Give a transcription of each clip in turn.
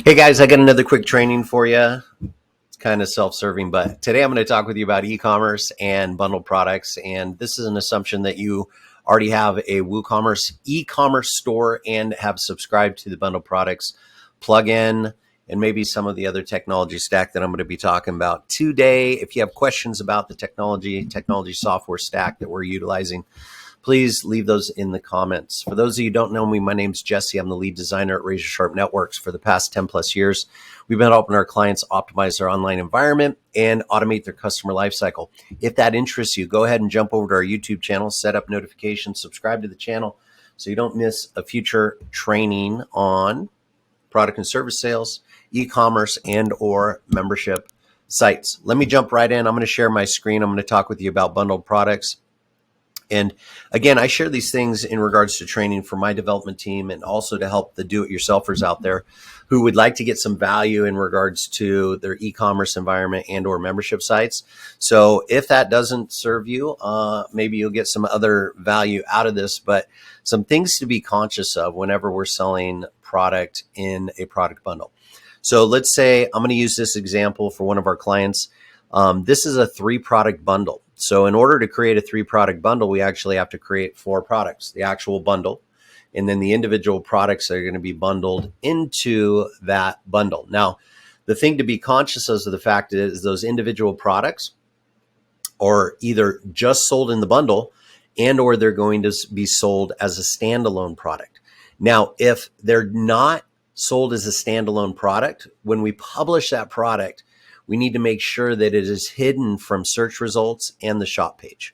Hey guys, I got another quick training for you. It's kind of self-serving, but today I'm going to talk with you about e-commerce and bundled products. And this is an assumption that you already have a WooCommerce e-commerce store and have subscribed to the bundled products plugin and maybe some of the other technology stack that I'm going to be talking about today. If you have questions about the technology software stack that we're utilizing, please leave those in the comments. For those of you who don't know me, my name's Jesse. I'm the lead designer at Razo Sharp Networks. For the past 10 plus years, we've been helping our clients optimize their online environment and automate their customer lifecycle. If that interests you, go ahead and jump over to our YouTube channel, set up notifications, subscribe to the channel so you don't miss a future training on product and service sales, e-commerce, and or membership sites. Let me jump right in. I'm going to share my screen. I'm going to talk with you about bundled products. And again, I share these things in regards to training for my development team and also to help the do-it-yourselfers out there who would like to get some value in regards to their e-commerce environment and or membership sites. So if that doesn't serve you, maybe you'll get some other value out of this, but some things to be conscious of whenever we're selling product in a product bundle. So let's say I'm going to use this example for one of our clients. This is a 3-product bundle. So in order to create a 3-product bundle, we actually have to create 4 products, the actual bundle, and then the individual products that are going to be bundled into that bundle. Now, the thing to be conscious of the fact is those individual products are either just sold in the bundle and or they're going to be sold as a standalone product. Now, if they're not sold as a standalone product, when we publish that product, we need to make sure that it is hidden from search results and the shop page.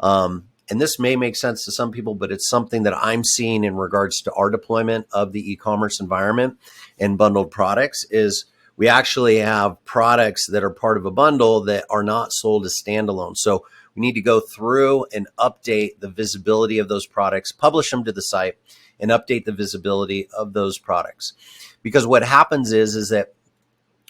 And this may make sense to some people, but it's something that I'm seeing in regards to our deployment of the e-commerce environment and bundled products is we actually have products that are part of a bundle that are not sold as standalone. So we need to go through and update the visibility of those products, publish them to the site, and update the visibility of those products. Because what happens is that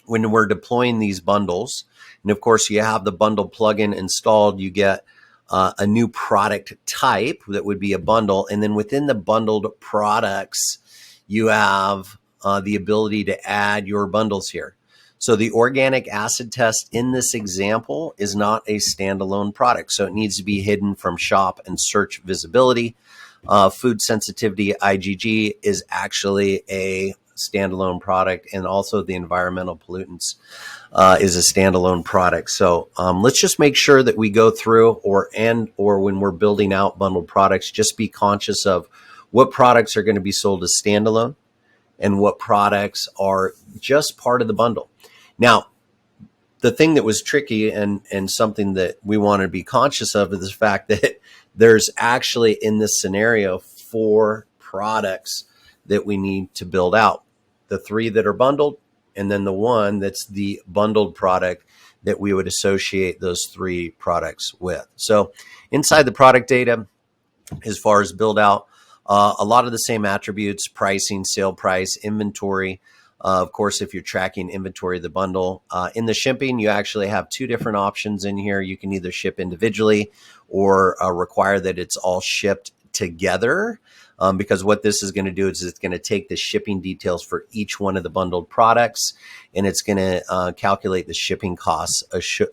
when we're deploying these bundles, and of course you have the bundle plugin installed, you get a new product type that would be a bundle. And then within the bundled products, you have the ability to add your bundles here. So the organic acid test in this example is not a standalone product. So it needs to be hidden from shop and search visibility. Food sensitivity IgG is actually a standalone product, and also the environmental pollutants is a standalone product. So let's just make sure that we go through or when we're building out bundled products, just be conscious of what products are going to be sold as standalone and what products are just part of the bundle. Now, the thing that was tricky and something that we want to be conscious of is the fact that there's actually in this scenario 4 products that we need to build out. The 3 that are bundled, and then the 1 that's the bundled product that we would associate those 3 products with. So inside the product data, as far as build out, a lot of the same attributes: pricing, sale price, inventory. Of course, if you're tracking inventory of the bundle, in the shipping, you actually have 2 different options in here. You can either ship individually or require that it's all shipped together. Because what this is going to do is it's going to take the shipping details for each one of the bundled products, and it's going to calculate the shipping costs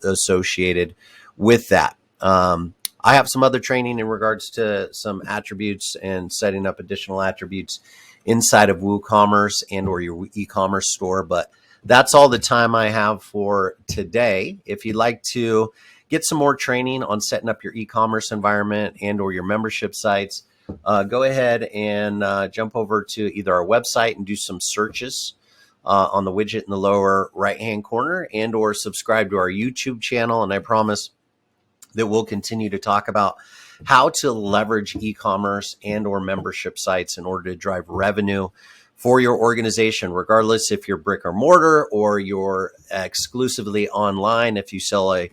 associated with that. I have some other training in regards to some attributes and setting up additional attributes inside of WooCommerce and or your e-commerce store, but that's all the time I have for today. If you'd like to get some more training on setting up your e-commerce environment and or your membership sites, go ahead and jump over to either our website and do some searches on the widget in the lower right-hand corner, and or subscribe to our YouTube channel. And I promise that we'll continue to talk about how to leverage e-commerce and or membership sites in order to drive revenue for your organization, regardless if you're brick or mortar or you're exclusively online, if you sell a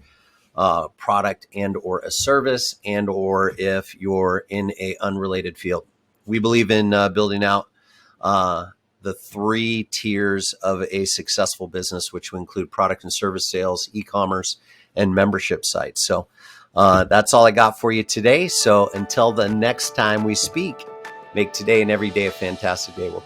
product and or a service, and or if you're in a unrelated field. We believe in building out the 3 tiers of a successful business, which will include product and service sales, e-commerce, and membership sites. So that's all I got for you today. So until the next time we speak, make today and every day a fantastic day. We'll